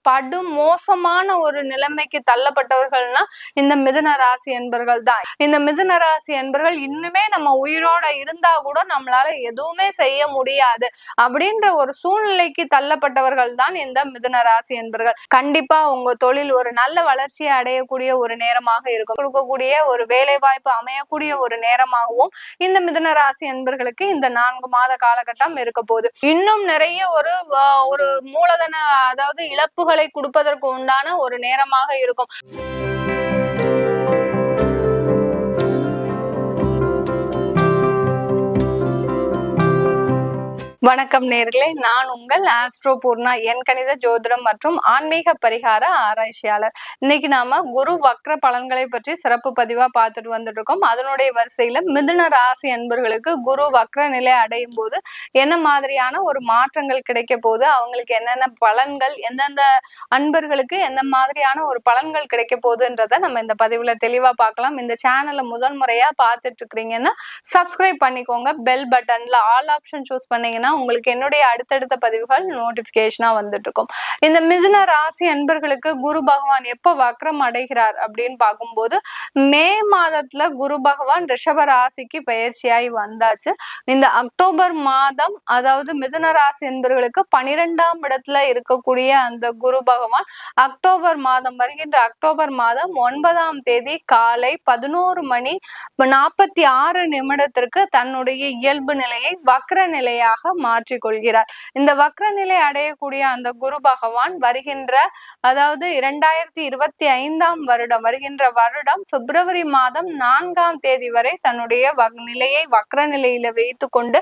படு மோசமான ஒரு நிலைமைக்கு தள்ளப்பட்டவர்கள்னா இந்த மிதுன ராசி என்பர்கள் தான். இந்த மிதுன ராசி என்பர்கள் இன்னுமே நம்ம உயிரோட இருந்தா கூட நம்மளால எதுவுமே செய்ய முடியாது அப்படின்ற ஒரு சூழ்நிலைக்கு தள்ளப்பட்டவர்கள் தான் இந்த மிதுன ராசி என்பர்கள். கண்டிப்பா உங்க தொழில் ஒரு நல்ல வளர்ச்சியை அடையக்கூடிய ஒரு நேரமாக இருக்கும். கொடுக்கக்கூடிய ஒரு வேலை வாய்ப்பு அமையக்கூடிய ஒரு நேரமாகவும் இந்த மிதுன ராசி என்பர்களுக்கு இந்த 4 மாத காலகட்டம் இருக்க போகுது. இன்னும் நிறைய ஒரு மூலதன அதாவது இழப்புகளை கொடுப்பதற்கு உண்டான ஒரு நேரமாக இருக்கும். வணக்கம் நேர்களே, நான் உங்கள் ஆஸ்ட்ரோ பூர்ணா, என் கணித ஜோதிடம் மற்றும் ஆன்மீக பரிகார ஆராய்ச்சியாளர். இன்னைக்கு நாம குரு வக்ர பலன்களை பற்றி சிறப்பு பதிவா பார்த்துட்டு வந்துட்டு இருக்கோம். அதனுடைய வரிசையில மிதுன ராசி அன்பர்களுக்கு குரு வக்ர நிலை அடையும் போது என்ன மாதிரியான ஒரு மாற்றங்கள் கிடைக்க போகுது, அவங்களுக்கு என்னென்ன பலன்கள், எந்தெந்த அன்பர்களுக்கு எந்த மாதிரியான ஒரு பலன்கள் கிடைக்க போகுதுன்றத நம்ம இந்த பதிவுல தெளிவா பார்க்கலாம். இந்த சேனலை முதல் முறையா பார்த்துட்டு இருக்கிறீங்கன்னா சப்ஸ்கிரைப் பண்ணிக்கோங்க. பெல் பட்டன்ல ஆல் ஆப்ஷன் சூஸ் பண்ணீங்கன்னா உங்களுக்கு என்னுடைய அடுத்தடுத்த பதிவுகள் நோட்டிபிகேஷனா வந்துட்டு இருக்கும். இந்த மிதுன ராசி அன்பர்களுக்கு குரு பகவான் எப்ப வக்ரம் அடைகிறார் அப்படின்னு பார்க்கும்போது மே மாதத்துல குரு பகவான் ரிஷப ராசிக்கு பயிற்சியாய் வந்தாச்சு. இந்த அக்டோபர் மாதம் அதாவது மிதுன ராசி அன்பர்களுக்கு 12ஆம் இடத்துல இருக்கக்கூடிய அந்த குரு பகவான் வருகின்ற அக்டோபர் மாதம் 9ஆம் தேதி காலை 11:46 தன்னுடைய இயல்பு நிலையை வக்ர நிலையாக மாற்றிக் கொள்கிறார். இந்த வக்ர நிலை அடையக்கூடிய அந்த குரு பகவான் அதாவது 2025ஆம் வருடம் பிப்ரவரி மாதம் 4ஆம் தேதி வரை தன்னுடைய நிலையை வக்ர நிலையில வைத்து கொண்டு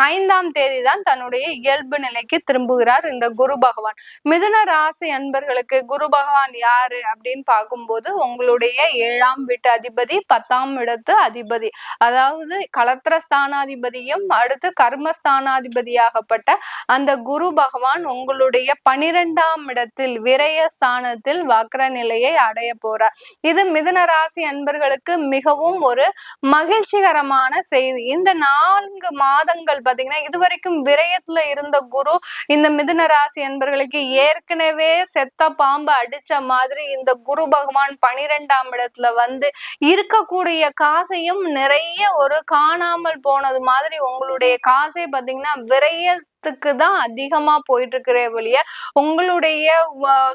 5ஆம் தேதி தான் தன்னுடைய இயல்பு நிலைக்கு திரும்புகிறார் இந்த குரு பகவான். மிதுன ராசி அன்பர்களுக்கு குரு பகவான் யாரு அப்படின்னு பார்க்கும்போது உங்களுடைய 7ஆம் வீட்டு அதிபதி, 10ஆம் இடத்து அதிபதி, அதாவது களத்திர ஸ்தானாதிபதியும் அடுத்து கர்மஸ்தானாதிபதியாகப்பட்ட அந்த குரு பகவான் உங்களுடைய 12ஆம் இடத்தில் விரயஸ்தானத்தில் வக்ர நிலையை அடைய போறார். இது மிதுன ராசி அன்பர்களுக்கு மிகவும் ஒரு மகிழ்ச்சிகரமான செய்தி. இந்த 4 மாதங்கள் பாத்தீங்கன்னா இதுவரைக்கும் விரயத்துல இருந்த குரு இந்த மிதுன ராசி அன்பர்களுக்கு ஏற்கனவே செத்த பாம்பு அடிச்ச மாதிரி இந்த குரு பகவான் 12ஆம் இடத்துல வந்து இருக்கக்கூடிய காசையும் நிறைய ஒரு காணாமல் போனது மாதிரி உங்களுடைய காசை பாத்தீங்கன்னா தான் அதிகமா போயிட்டு இருக்கிற வழிய உங்களுடைய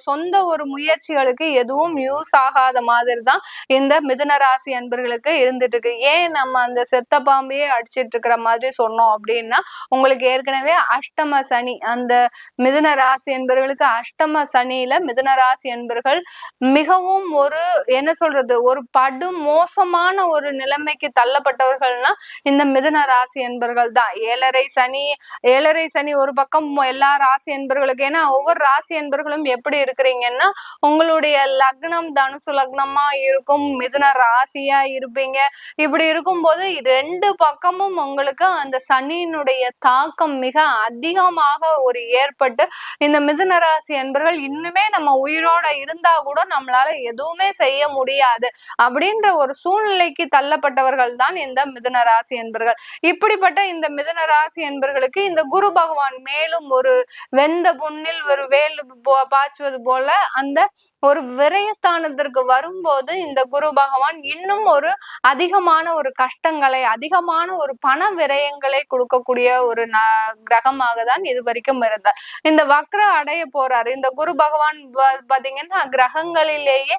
சொந்த ஒரு முயற்சிகளுக்கு எதுவும் யூஸ் ஆகாத மாதிரி தான் இந்த மிதுன ராசி அன்பர்களுக்கு இருந்துட்டு இருக்கு. ஏன் நம்ம அந்த செத்த பாம்பையே அடிச்சிட்டு இருக்கிற மாதிரி சொன்னோம் அப்படின்னா உங்களுக்கு ஏற்கனவே அஷ்டம சனி, அந்த மிதுன ராசி என்பவர்களுக்கு அஷ்டம சனியில மிதுன ராசி என்பர்கள் மிகவும் ஒரு ஒரு படு மோசமான ஒரு நிலைமைக்கு தள்ளப்பட்டவர்கள்னா இந்த மிதுன ராசி என்பர்கள் தான். ஏழரை சனி ஒரு பக்கம் எல்லா ராசி என்பர்களுக்கு, ஏன்னா ஒவ்வொரு ராசி என்பர்களும் எப்படி இருக்கிறீங்கன்னா உங்களுடைய லக்னம் தனுசு லக்னமா இருக்கும், மிதுன ராசியா இருப்பீங்க. இப்படி இருக்கும்போது 2 பக்கமும் உங்களுக்கு அந்த சனியினுடைய தாக்கம் மிக அதிகமாக ஒரு ஏற்பட்டு இந்த மிதுன ராசி என்பர்கள் இன்னுமே நம்ம உயிரோட இருந்தா கூட நம்மளால எதுவுமே செய்ய முடியாது அப்படின்ற ஒரு சூழ்நிலைக்கு தள்ளப்பட்டவர்கள் தான் இந்த மிதுன ராசி என்பர்கள். இப்படிப்பட்ட இந்த மிதுன ராசி என்பர்களுக்கு இந்த குரு பகவான் மேலும் ஒரு வெந்த புண்ணில் ஒரு வேல் பாய்ச்சுவது போல அந்த ஒரு விரயஸ்தானத்திற்கு வரும்போது இந்த குரு பகவான் இன்னும் ஒரு அதிகமான ஒரு கஷ்டங்களை, அதிகமான ஒரு பண விரயங்களை கொடுக்கக்கூடிய ஒரு கிரகமாக தான் இது வரைக்கும் இருந்தார். இந்த வக்ர அடைய போறாரு இந்த குரு பகவான். பாத்தீங்கன்னா கிரகங்களிலேயே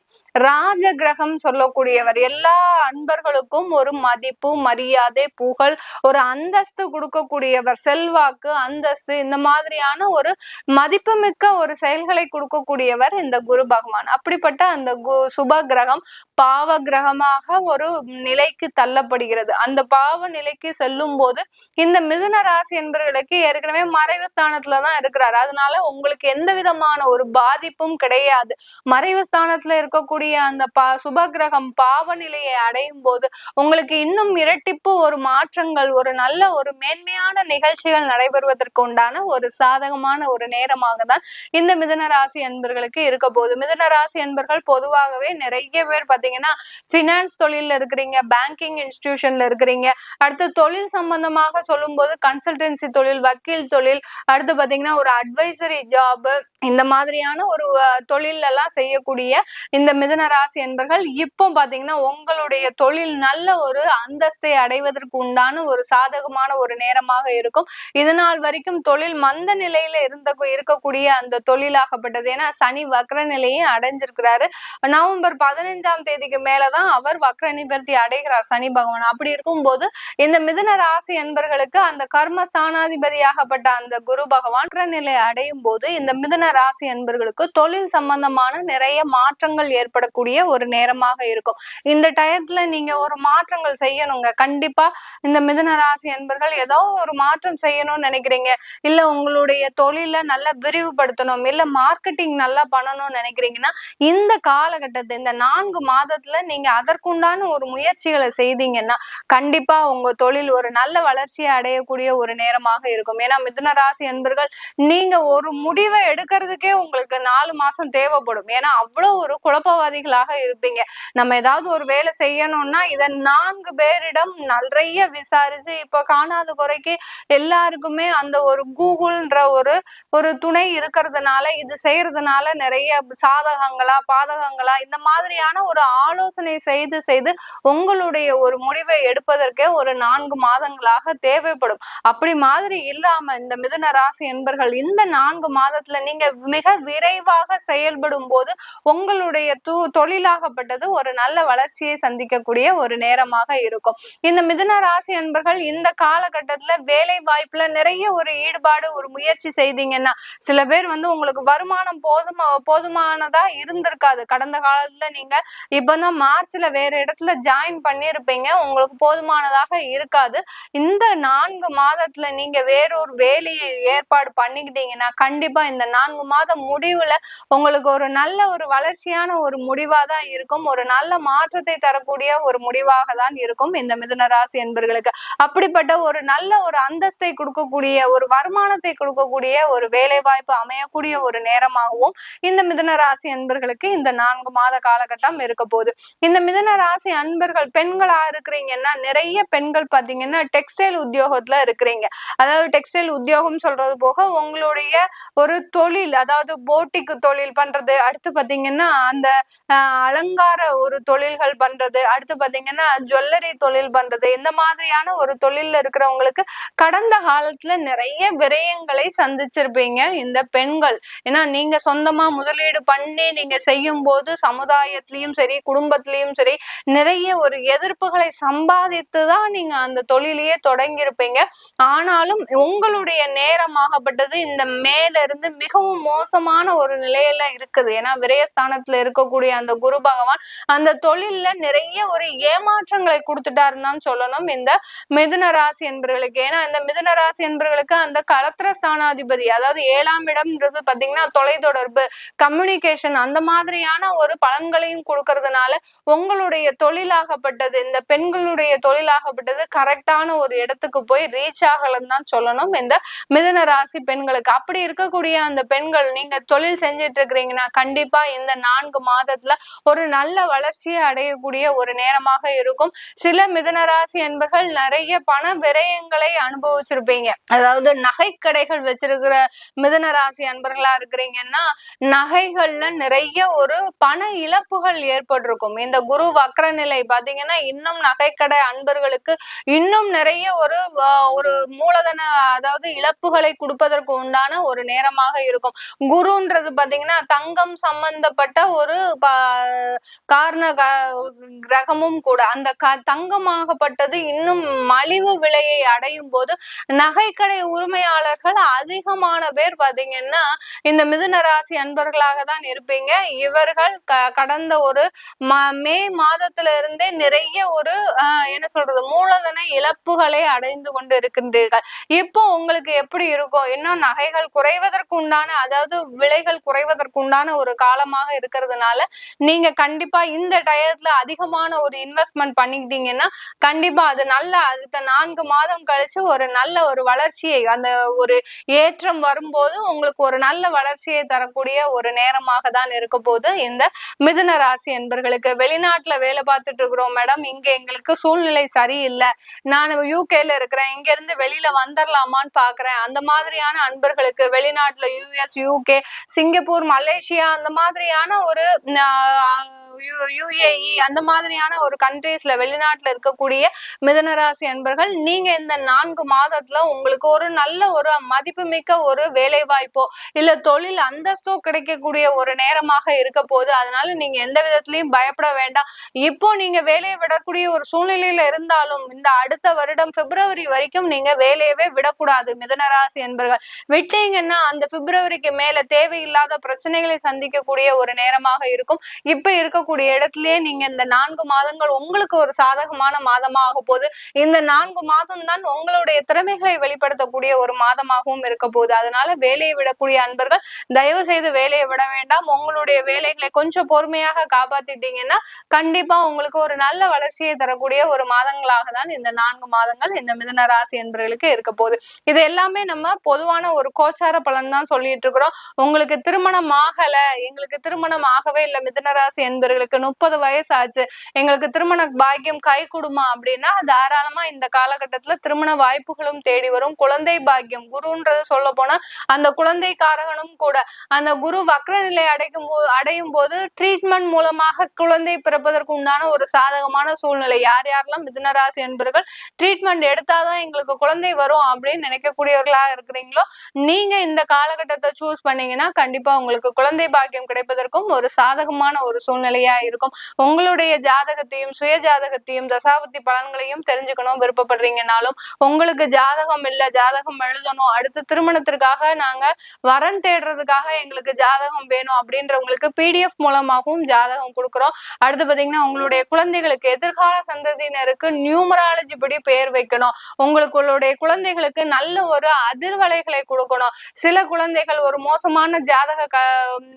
ராஜ கிரகம் சொல்லக்கூடியவர். எல்லா அன்பர்களுக்கும் ஒரு மதிப்பு, மரியாதை, புகழ், ஒரு அந்தஸ்து கொடுக்கக்கூடியவர். செல்வாக்கு, அந்தஸ்து, இந்த மாதிரியான ஒரு மதிப்புமிக்க ஒரு செயல்களை கொடுக்கக்கூடியவர் இந்த குரு பகவான். அப்படிப்பட்ட அந்த சுப கிரகம் பாவ கிரகமாக ஒரு நிலைக்கு தள்ளப்படுகிறது. அந்த பாவ நிலைக்கு செல்லும் போது இந்த மிதுன ராசி என்பவர்களுக்கு ஏற்கனவே மறைவு ஸ்தானத்துலதான் இருக்கிறார். அதனால உங்களுக்கு எந்த விதமான ஒரு பாதிப்பும் கிடையாது. மறைவு ஸ்தானத்துல இருக்கக்கூடிய அந்த சுப கிரகம் பாவ நிலையை அடையும் போது உங்களுக்கு இன்னும் இரட்டிப்பு ஒரு மாற்றங்கள், ஒரு நல்ல ஒரு மேன்மையான நிகழ்ச்சிகள் நடைபெறுவதற்கு அமைவதற்கு உண்டான ஒரு சாதகமான ஒரு நேரமாக தான் இந்த மிதுன ராசி அன்பர்களுக்கு இருக்க போகுது. மிதுன ராசி அன்பர்கள் பொதுவாகவே நிறைய பேர் பாத்தீங்கன்னா பினான்ஸ் தொழில இருக்கிறீங்க, பேங்கிங் இன்ஸ்டிடியூஷன்ல இருக்கிறீங்க, அடுத்து தொழில் சம்பந்தமாக சொல்லும் போது கன்சல்டன்சி தொழில், வக்கீல் தொழில், அடுத்து பாத்தீங்கன்னா ஒரு அட்வைசரி ஜாப், இந்த மாதிரியான ஒரு தொழில் எல்லாம் செய்யக்கூடிய இந்த மிதுன ராசி என்பர்கள் இப்போ பாத்தீங்கன்னா உங்களுடைய தொழில் நல்ல ஒரு அந்தஸ்தை அடைவதற்கு உண்டான ஒரு சாதகமான ஒரு நேரமாக இருக்கும். இதனால் வரைக்கும் தொழில் மந்த நிலையில இருக்கக்கூடிய அந்த தொழிலாகப்பட்டது, ஏன்னா சனி வக்ர நிலையை அடைஞ்சிருக்கிறாரு. நவம்பர் 15ஆம் தேதிக்கு மேலதான் அவர் வக்ர நிவர்த்தி அடைகிறார் சனி பகவான். அப்படி இருக்கும் போது இந்த மிதுன ராசி என்பர்களுக்கு அந்த கர்ம ஸ்தானாதிபதியாகப்பட்ட அந்த குரு பகவான் வக்ர நிலை அடையும் போது இந்த மிதுன ராசி என்பர்களுக்கு தொழில் சம்பந்தமான நிறைய மாற்றங்கள் ஏற்படக்கூடிய ஒரு நேரமாக இருக்கும். இந்த டயத்துல நீங்க ஒரு மாற்றங்கள் செய்யணுங்க. கண்டிப்பா இந்த மிதுன ராசி என்பர்கள் ஏதோ ஒரு மாற்றம் செய்யணும்னு நினைக்கிறீங்க, இல்ல உங்களுடைய தொழில நல்லா விரிவுபடுத்தணும், இல்ல மார்க்கெட்டிங் நல்லா பண்ணணும்னு நினைக்கிறீங்கன்னா இந்த காலகட்டத்தை இந்த 4 மாதத்துல நீங்க அதற்குண்டான ஒரு முயற்சிகளை செய்தீங்கன்னா கண்டிப்பா உங்க தொழில் ஒரு நல்ல வளர்ச்சியை அடையக்கூடிய ஒரு நேரமாக இருக்கும். ஏன்னா மிதுன ராசி என்பர்கள் நீங்க ஒரு முடிவை எடுக்கிறதுக்கே உங்களுக்கு 4 மாசம் தேவைப்படும். ஏன்னா அவ்வளவு ஒரு குழப்பவாதிகளாக இருப்பீங்க. நம்ம ஏதாவது ஒரு வேலை செய்யணும்னா இதை 4 பேரிடம் நிறைய விசாரிச்சு, இப்ப காணாத குறைக்கு எல்லாருக்குமே அந்த ஒரு கூகுள்ன்ற ஒரு துணை இருக்கிறதுனால இது செய்யறதுனால நிறைய சாதகங்களா பாதகங்களா இந்த மாதிரியான ஒரு ஆலோசனை செய்து உங்களுடைய ஒரு முடிவை எடுப்பதற்கே ஒரு 4 மாதங்களாக தேவைப்படும். அப்படி மாதிரி இல்லாம இந்த மிதுன ராசி என்பர்கள் இந்த 4 மாதத்துல நீங்க மிக விரைவாக செயல்படும் போது உங்களுடைய தொழிலாகப்பட்டது ஒரு நல்ல வளர்ச்சியை சந்திக்கக்கூடிய ஒரு நேரமாக இருக்கும். இந்த மிதுன ராசி என்பர்கள் இந்த காலகட்டத்துல வேலை வாய்ப்புல நிறைய ஒரு ஈடுபாடு ஒரு முயற்சி செய்தீங்கன்னா, சில பேர் உங்களுக்கு வருமானம் போதுமானதா இருந்திருக்காது. கடந்த காலத்துல நீங்க இப்பதான் மார்ச்ல வேற இடத்துல ஜாயின் பண்ணிருப்பீங்க, உங்களுக்கு போதுமானதாக இருக்காது. இந்த 4 மாதத்துல நீங்க வேறொரு வேலையை ஏற்பாடு பண்ணிக்கிட்டீங்கன்னா கண்டிப்பா இந்த 4 மாதம் முடிவுல உங்களுக்கு ஒரு நல்ல ஒரு வளர்ச்சியான ஒரு முடிவா தான் இருக்கும். ஒரு நல்ல மாற்றத்தை தரக்கூடிய ஒரு முடிவாக தான் இருக்கும் இந்த மிதுன ராசி என்பர்களுக்கு. அப்படிப்பட்ட ஒரு நல்ல ஒரு அந்தஸ்தை கொடுக்கக்கூடிய ஒரு வருமானத்தை கொடுக்கக்கூடிய ஒரு வேலை வாய்ப்பு அமையக்கூடிய ஒரு நேரமாகவும் இந்த மிதுன ராசி அன்பர்களுக்கு இந்த 4 மாத காலகட்டம் இருக்க போகுது. இந்த மிதுன ராசி அன்பர்கள் பெண்களா இருக்கிறீங்கன்னா நிறைய பெண்கள் பாத்தீங்கன்னா டெக்ஸ்டைல் உத்தியோகத்துல இருக்கிறீங்க. அதாவது டெக்ஸ்டைல் உத்தியோகம் சொல்றது போக உங்களுடைய ஒரு தொழில், அதாவது போட்டிக்கு தொழில் பண்றது, அடுத்து பாத்தீங்கன்னா அந்த அலங்கார ஒரு தொழில்கள் பண்றது, அடுத்து பாத்தீங்கன்னா ஜுவல்லரி தொழில் பண்றது, இந்த மாதிரியான ஒரு தொழில்ல இருக்கிறவங்களுக்கு கடந்த காலத்துல நிறைய விரயங்களை சந்திச்சிருப்பீங்க இந்த பெண்கள். ஏன்னா நீங்க சொந்தமா முதலீடு பண்ணி நீங்க செய்யும் போது சமுதாயத்திலயும் சரி குடும்பத்திலயும் சரி நிறைய ஒரு எதிர்ப்புகளை சம்பாதித்துதான் நீங்க அந்த தொழிலையே தொடங்கியிருப்பீங்க. ஆனாலும் உங்களுடைய நேரமாகப்பட்டது இந்த மேல இருந்து மிகவும் மோசமான ஒரு நிலையில இருக்குது. ஏன்னா விரயஸ்தானத்துல இருக்கக்கூடிய அந்த குரு பகவான் அந்த தொழில்ல நிறைய ஒரு ஏமாற்றங்களை கொடுத்துட்டாருன்னு சொல்லணும் இந்த மிதுன ராசி என்பர்களுக்கு. ஏன்னா இந்த மிதுன ராசி என்பர்களுக்கு அந்த களத்திர ஸ்தானாதிபதி, அதாவது 7ஆம் இடம்ன்றது பாத்தீங்கன்னா தொலைத்தொடர்பு, கம்யூனிகேஷன், அந்த மாதிரியான ஒரு பலன்களையும் கொடுக்கறதுனால உங்களுடைய தொழிலாகப்பட்டது இந்த பெண்களுடைய தொழிலாகப்பட்டது கரெக்டான ஒரு இடத்துக்கு போய் ரீச் ஆகலன்னு தான் சொல்லணும் இந்த மிதுன ராசி பெண்களுக்கு. அப்படி இருக்கக்கூடிய அந்த பெண்கள் நீங்க தொழில் செஞ்சிட்டு இருக்கிறீங்கன்னா கண்டிப்பா இந்த 4 மாதத்துல ஒரு நல்ல வளர்ச்சியை அடையக்கூடிய ஒரு நேரமாக இருக்கும். சில மிதுன ராசி என்பர்கள் நிறைய பண விரயங்களை அனுபவிச்சிருப்பீங்க. அதாவது நகை கடைகள் வச்சிருக்கிற மிதுன ராசி அன்பர்களா இருக்கிறீங்கன்னா நகைகள்ல நிறைய ஒரு பண இழப்புகள் ஏற்பட்டிருக்கும். இந்த குரு வக்ர நிலை பாத்தீங்கன்னா இன்னும் நகைக்கடை அன்பர்களுக்கு இன்னும் நிறைய ஒரு மூலதன, அதாவது இழப்புகளை கொடுப்பதற்கு உண்டான ஒரு நேரமாக இருக்கும். குருன்றது பாத்தீங்கன்னா தங்கம் சம்பந்தப்பட்ட ஒரு காரண கிரகமும் கூட. அந்த தங்கமாகப்பட்டது இன்னும் மலிவு விலையை அடையும் போது நகைக்கடை உரிமையாளர்கள் அதிகமான பேர் பாத்தீங்கன்னா இந்த மிதுன ராசி அன்பர்களாக தான் இருப்பீங்க. இவர்கள் கடந்த ஒரு மே மாதத்துல இருந்தே நிறைய ஒரு என்ன சொல்றது மூலதன இழப்புகளை அடைந்து கொண்டு இருக்கின்றீர்கள். இப்போ உங்களுக்கு எப்படி இருக்கும்? இன்னும் நகைகள் குறைவதற்கு உண்டான, அதாவது விலைகள் குறைவதற்கு உண்டான ஒரு காலமாக இருக்கிறதுனால நீங்க கண்டிப்பா இந்த டயத்துல அதிகமான ஒரு இன்வெஸ்ட்மெண்ட் பண்ணிக்கிட்டீங்கன்னா கண்டிப்பா அது நல்ல அடுத்த 4 மாதம் கழிச்சு ஒரு நல்ல ஒரு வளர்ச்சி வளர்ச்சியை அந்த ஒரு ஏற்றம் வரும்போது உங்களுக்கு ஒரு நல்ல வளர்ச்சியை தரக்கூடிய ஒரு நேரமாக தான் இருக்க போது இந்த மிதுன ராசி என்பர்களுக்கு. வெளிநாட்டுல வேலை பார்த்துட்டு இருக்கிறோம் மேடம், இங்க எங்களுக்கு சூழ்நிலை சரியில்லை, நான் யூகேல இருக்கிறேன், இங்க இருந்து வெளியில வந்துடலாமான்னு பாக்குறேன், அந்த மாதிரியான அன்பர்களுக்கு வெளிநாட்டுல யுஎஸ், யூகே, சிங்கப்பூர், மலேசியா அந்த மாதிரியான ஒரு யுஏஇ அந்த மாதிரியான ஒரு கண்ட்ரீஸ்ல வெளிநாட்டுல இருக்கக்கூடிய மிதனராசி அன்பர்கள், நீங்க இந்த 4 மாதத்துல உங்களுக்கு ஒரு நல்ல ஒரு மதிப்புமிக்க ஒரு வேலை வாய்ப்போ இல்ல தொழில் அந்தஸ்தோ கிடைக்கக்கூடிய ஒரு நேரமாக இருக்க போது. அதனால நீங்க எந்த விதத்திலையும் பயப்பட வேண்டாம். இப்போ நீங்க வேலையை விடக்கூடிய ஒரு சூழ்நிலையில இருந்தாலும் இந்த அடுத்த வருடம் பிப்ரவரி வரைக்கும் நீங்க வேலையவே விடக்கூடாது மிதனராசி என்பர்கள். விட்டீங்கன்னா அந்த பிப்ரவரிக்கு மேல தேவையில்லாத பிரச்சனைகளை சந்திக்கக்கூடிய ஒரு நேரமாக இருக்கும். இப்ப இருக்கக்கூடிய இடத்திலேயே நீங்க இந்த 4 மாதங்கள் உங்களுக்கு ஒரு சாதகமான மாதமாக போகுது. இந்த 4 மாதம் தான் உங்களுடைய திறமைகளை வெளிப்படுத்தக்கூடிய ஒரு மாதமாகவும் இருக்க போகுது. அதனால வேலையை விடக்கூடிய அன்பர்கள் தயவு செய்து வேலையை விட வேண்டாம். உங்களுடைய வேலைகளை கொஞ்சம் பொறுமையாக காப்பாத்திட்டீங்கன்னா கண்டிப்பா உங்களுக்கு ஒரு நல்ல வளர்ச்சியை தரக்கூடிய ஒரு மாதங்களாக தான் இந்த 4 மாதங்கள் இந்த மிதுன ராசி என்பவர்களுக்கு இருக்க போகுது. இது எல்லாமே நம்ம பொதுவான ஒரு கோச்சார பலன் தான் சொல்லிட்டு இருக்கிறோம். உங்களுக்கு திருமணம் ஆகல, எங்களுக்கு திருமணம் ஆகவே இல்லை மிதுன ராசி என்பவர்களுக்கு 30 வயசு ஆச்சு, எங்களுக்கு திருமண பாக்கியம் கை கொடுமா அப்படின்னா தாராளமா இந்த காலகட்டத்துல திருமண வாய்ப்புகளும் தேடி வரும். குழந்தை பாக்கியம், குருன்றது சொல்ல போனா அந்த குழந்தை காரகனும் கூட. அந்த குரு வக்ர நிலை அடையும் போது ட்ரீட்மெண்ட் மூலமாக குழந்தை பிறப்பதற்கு உண்டான ஒரு சாதகமான சூழ்நிலை. யார் யாரெல்லாம் மிதுன ராசி என்பவர்கள் ட்ரீட்மெண்ட் எடுத்தாதான் எங்களுக்கு குழந்தை வரும் அப்படின்னு நினைக்கக்கூடியவர்களா இருக்கிறீங்களோ, நீங்க இந்த காலகட்டத்தை சூஸ் பண்ணீங்கன்னா கண்டிப்பா உங்களுக்கு குழந்தை பாக்கியம் கிடைப்பதற்கும் ஒரு சாதகமான ஒரு சூழ்நிலையா இருக்கும். உங்களுடைய ஜாதகத்தையும் சுய ஜாதகத்தையும் தசாபுத்தி பலன்களையும் தெரிஞ்சுக்கணும் விருப்பப்படுறீங்கனாலும், உங்களுக்கு ஜாதகம் இல்ல, ஜாதகம் எழுதணும், அடுத்து திருமணத்திற்காக நாங்க வரன் தேடுறதுக்காக எங்களுக்கு ஜாதகம் வேணும் அப்படின்றவங்களுக்கு PDF மூலமாகவும் ஜாதகம் கொடுக்குறோம். அடுத்து பாத்தீங்கன்னா உங்களுடைய குழந்தைகளுக்கு எதிர்கால சந்ததியினருக்கு நியூமராலஜி படி பெயர் வைக்கணும், உங்களுடைய குழந்தைகளுக்கு நல்ல ஒரு அதிர்வலைகளை கொடுக்கணும். சில குழந்தைகள் ஒரு மோசமான ஜாதக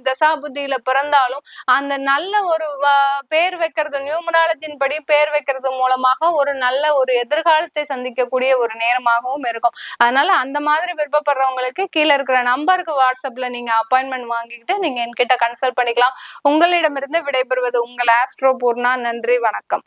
தசாபுத்தியில பிறந்தாலும் அந்த நல்ல ஒரு பேர் வைக்கிறது, நியூமராலஜின் படி பேர் வைக்கிறது மூலமாக ஒரு நல்ல ஒரு எதிர்காலத்தை சந்திக்கக்கூடிய ஒரு நேரமாகவும் இருக்கும். அதனால அந்த மாதிரி விருப்பப்படுறவங்களுக்கு கீழே இருக்கிற நம்பருக்கு வாட்ஸ்அப்ல நீங்க அப்பாயின்மெண்ட் வாங்கிக்கிட்டு நீங்க என்கிட்ட கன்சல்ட் பண்ணிக்கலாம். உங்களிடமிருந்து விடைபெறுவது உங்கள் ஆஸ்ட்ரோ பூர்ணா. நன்றி, வணக்கம்.